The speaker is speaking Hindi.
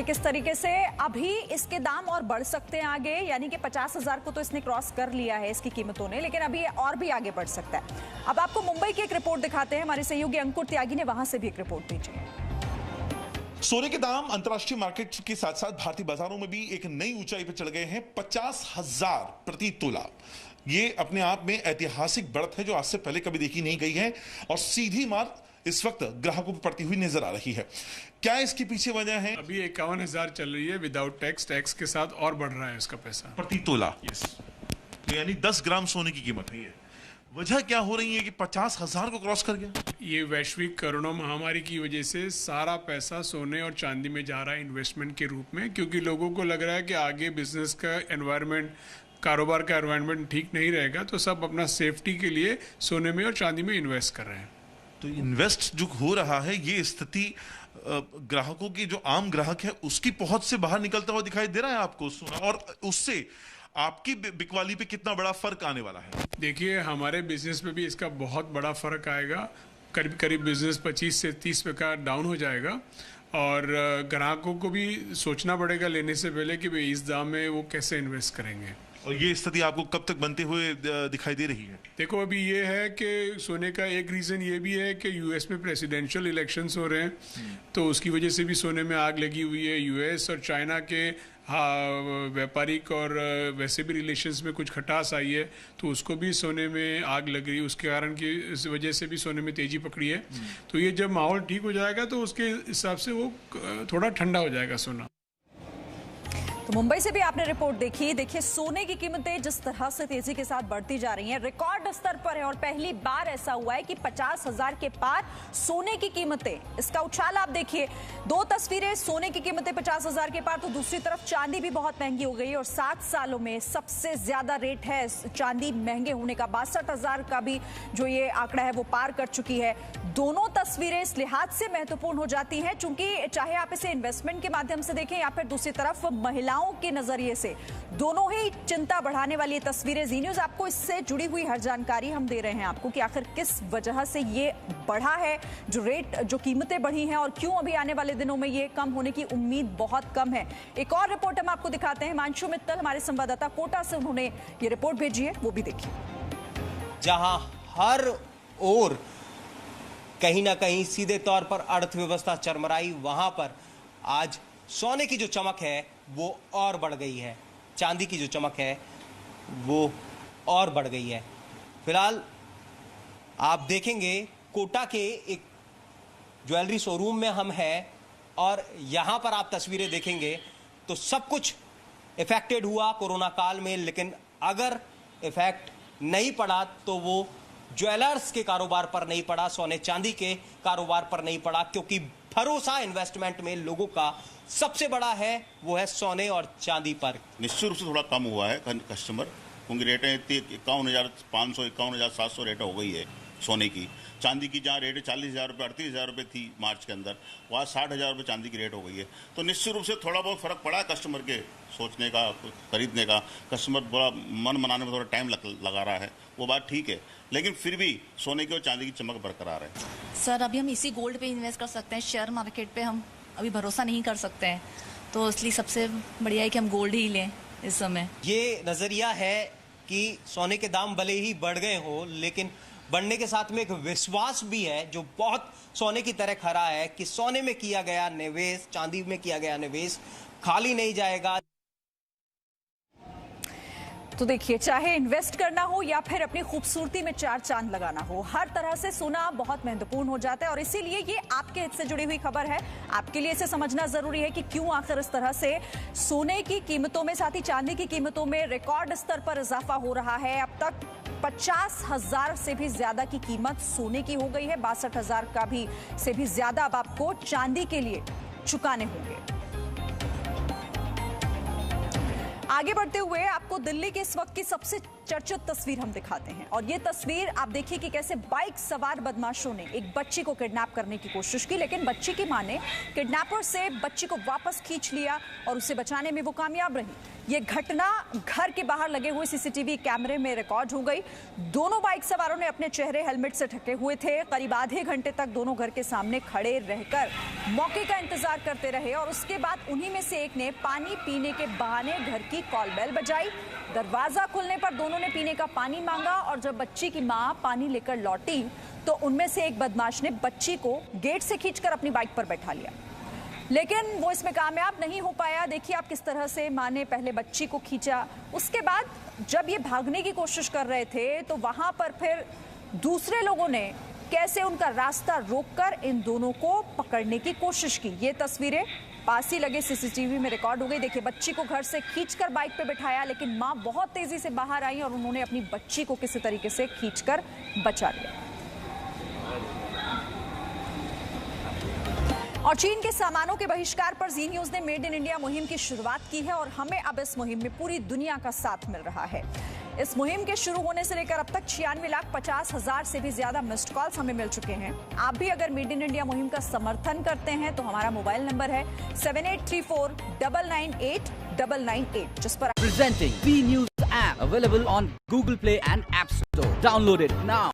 कि किस तरीके से अभी इसके दाम और बढ़ सकते हैं आगे, यानी कि 50,000 को तो इसने क्रॉस कर लिया है इसकी कीमतों ने, लेकिन अभी और भी आगे बढ़ सकता है। अब आपको मुंबई की एक रिपोर्ट दिखाते हैं, हमारे सहयोगी अंकुर त्यागी ने वहां से भी एक रिपोर्ट भेजी है। सोने के दाम अंतर्राष्ट्रीय मार्केट के साथ साथ भारतीय बाजारों में भी एक नई ऊंचाई पर चढ़ गए हैं। 50,000 प्रति तोला, ये अपने आप में ऐतिहासिक बढ़त है जो आज से पहले कभी देखी नहीं गई है और सीधी मार इस वक्त ग्राहकों पर पड़ती हुई नजर आ रही है। क्या इसके पीछे वजह है? अभी 51,000 चल रही है विदाउट टैक्स, टैक्स के साथ और बढ़ रहा है इसका पैसा प्रति तोला। यस, तो यानी 10 ग्राम सोने की कीमत है। ये वजह क्या हो रही है कि 50,000 को क्रॉस कर गया? ये वैश्विक कोरोना महामारी की वजह से सारा पैसा सोने और चांदी में जा रहा है इन्वेस्टमेंट के रूप में, क्योंकि लोगों को लग रहा है कि आगे बिजनेस का एनवायरनमेंट, कारोबार का एनवायरनमेंट ठीक नहीं रहेगा, तो सब अपना सेफ्टी के लिए सोने में और चांदी में इन्वेस्ट कर रहे हैं। तो इन्वेस्ट जो हो रहा है, ये स्थिति ग्राहकों की, जो आम ग्राहक है उसकी पहुंच से बाहर निकलता हुआ दिखाई दे रहा है आपको सोना, और उससे आपकी बिकवाली पे कितना बड़ा फर्क आने वाला है? देखिए, हमारे बिजनेस पे भी इसका बहुत बड़ा फर्क आएगा। करीब करीब बिजनेस 25 से 30% का डाउन हो जाएगा और ग्राहकों को भी सोचना पड़ेगा लेने से पहले कि भाई इस दाम में वो कैसे इन्वेस्ट करेंगे। और ये स्थिति आपको कब तक बनते हुए दिखाई दे रही है? देखो, अभी ये है कि सोने का एक रीज़न ये भी है कि यूएस में प्रेसिडेंशियल इलेक्शंस हो रहे हैं, तो उसकी वजह से भी सोने में आग लगी हुई है। यूएस और चाइना के व्यापारिक और वैसे भी रिलेशंस में कुछ खटास आई है, तो उसको भी सोने में आग लग रही है। उसके कारण की इस वजह से भी सोने में तेजी पकड़ी है। तो ये जब माहौल ठीक हो जाएगा तो उसके हिसाब से वो थोड़ा ठंडा हो जाएगा सोना। तो मुंबई से भी आपने रिपोर्ट देखी। देखिए, सोने की कीमतें जिस तरह से तेजी के साथ बढ़ती जा रही हैं, रिकॉर्ड स्तर पर है और पहली बार ऐसा हुआ है कि 50,000 के पार सोने की कीमतें। इसका उछाल आप देखिए, दो तस्वीरें, सोने की कीमतें 50,000 के पार, तो दूसरी तरफ चांदी भी बहुत महंगी हो गई है और 7 सालों में सबसे ज्यादा रेट है चांदी महंगे होने का। 62,000 का भी जो ये आंकड़ा है वो पार कर चुकी है। दोनों तस्वीरें इस लिहाज से महत्वपूर्ण हो जाती हैं चूंकि चाहे आप इसे इन्वेस्टमेंट के माध्यम से देखें या फिर दूसरी तरफ महिलाओं के नजरिए से, दोनों ही चिंता बढ़ाने वाली तस्वीरें। जी न्यूज़ आपको इससे जुड़ी हुई हर जानकारी हम दे रहे हैं आपको कि आखिर किस वजह से ये बढ़ा है, जो रेट, जो कीमतें बढ़ी हैं और क्यों अभी आने वाले दिनों में ये कम होने की उम्मीद बहुत कम है। एक और रिपोर्ट हम आपको दिखाते हैं। हिमांशु मित्तल हमारे संवाददाता कोटा से, उन्होंने ये रिपोर्ट भेजी है, वो भी देखिए। जहां हर ओर कहीं ना कहीं सीधे तौर पर अर्थव्यवस्था चरमराई, वहां पर आज सोने की जो चमक है वो और बढ़ गई है, चांदी की जो चमक है वो और बढ़ गई है। फिलहाल आप देखेंगे कोटा के एक ज्वेलरी शोरूम में हम हैं और यहाँ पर आप तस्वीरें देखेंगे तो सब कुछ इफेक्टेड हुआ कोरोना काल में, लेकिन अगर इफेक्ट नहीं पड़ा तो वो ज्वेलर्स के कारोबार पर नहीं पड़ा, सोने चांदी के कारोबार पर नहीं पड़ा, क्योंकि भरोसा इन्वेस्टमेंट में लोगों का सबसे बड़ा है, वो है सोने और चांदी पर। निश्चित रूप से थोड़ा कम हुआ है कस्टमर, क्योंकि रेटें इतनी 51,500 51,700 रेट हो गई है सोने की। चांदी की जहाँ रेट 40,000 रुपये 38,000 रुपये थी मार्च के अंदर, वहाँ 60,000 रुपये चांदी की रेट हो गई है। तो निश्चित रूप से थोड़ा बहुत फर्क पड़ा है कस्टमर के सोचने का, खरीदने का। कस्टमर बड़ा मन मनाने में थोड़ा टाइम लगा रहा है, वो बात ठीक है, लेकिन फिर भी सोने की और चांदी की चमक बरकरार है। सर, अभी हम इसी गोल्ड पे इन्वेस्ट कर सकते हैं, शेयर मार्केट पे हम अभी भरोसा नहीं कर सकते हैं, तो इसलिए सबसे बढ़िया है कि हम गोल्ड ही लें इस समय। ये नजरिया है कि सोने के दाम भले ही बढ़ गए हो, लेकिन बढ़ने के साथ में एक विश्वास भी है जो बहुत सोने की तरह खरा है कि सोने में किया गया निवेश, चांदी में किया गया निवेश खाली नहीं जाएगा। तो देखिए, चाहे इन्वेस्ट करना हो या फिर अपनी खूबसूरती में चार चांद लगाना हो, हर तरह से सोना बहुत महत्वपूर्ण हो जाता है और इसीलिए ये आपके हित से जुड़ी हुई खबर है। आपके लिए इसे समझना जरूरी है कि क्यों आखिर इस तरह से सोने की कीमतों में, साथ ही चांदी की कीमतों में रिकॉर्ड स्तर पर इजाफा हो रहा है। अब तक 50,000 से भी ज्यादा की कीमत सोने की हो गई है, 62,000 का भी से भी ज्यादा अब आपको चांदी के लिए चुकाने होंगे। आगे बढ़ते हुए आपको दिल्ली के इस वक्त की सबसे चर्चित तस्वीर हम दिखाते हैं। और ये तस्वीर आप देखिए कि कैसे बाइक सवार बदमाशों ने एक बच्ची को किडनैप करने की कोशिश की, लेकिन बच्ची की मां ने किडनैपर से बच्ची को वापस खींच लिया और उसे बचाने में वो कामयाब रही। ये घटना घर के बाहर लगे हुए सीसीटीवी कैमरे में रिकॉर्ड हो गई। दोनों बाइक सवारों ने अपने चेहरे हेलमेट से ढके हुए थे। करीब आधे घंटे तक दोनों घर के सामने खड़े रहकर मौके का इंतजार करते रहे और उसके बाद उन्हीं में से एक ने पानी पीने के बहाने घर की कॉल बेल बजाई। दरवाजा खुलने पर दोनों ने पीने का पानी मांगा और जब बच्ची की मां पानी लेकर लौटी तो उनमें से एक बदमाश ने बच्ची को गेट से खींचकर अपनी बाइक पर बैठा लिया, लेकिन वो इसमें कामयाब नहीं हो पाया। देखिए आप किस तरह से मां ने पहले बच्ची को खींचा, उसके बाद जब ये भागने की कोशिश कर रहे थे तो वहां पर फिर दूसरे लोगों ने कैसे उनका रास्ता रोककर इन दोनों को पकड़ने की कोशिश की। ये तस्वीरें पास ही लगे सीसीटीवी में रिकॉर्ड हो गई। देखिए बच्ची को घर से खींचकर बाइक पे बिठाया, लेकिन मां बहुत तेजी से बाहर आई और उन्होंने अपनी बच्ची को किसी तरीके से खींचकर बचा लिया। और चीन के सामानों के बहिष्कार पर जी न्यूज ने मेड इन इंडिया मुहिम की शुरुआत की है और हमें अब इस मुहिम में पूरी दुनिया का साथ मिल रहा है। इस मुहिम के शुरू होने से लेकर अब तक 96,50,000 से भी ज्यादा मिस्ड कॉल्स हमें मिल चुके हैं। आप भी अगर मेड इन इंडिया मुहिम का समर्थन करते हैं तो हमारा मोबाइल नंबर है 7834998998, जिस पर Presenting V News app available on Google Play and App Store. Download it now.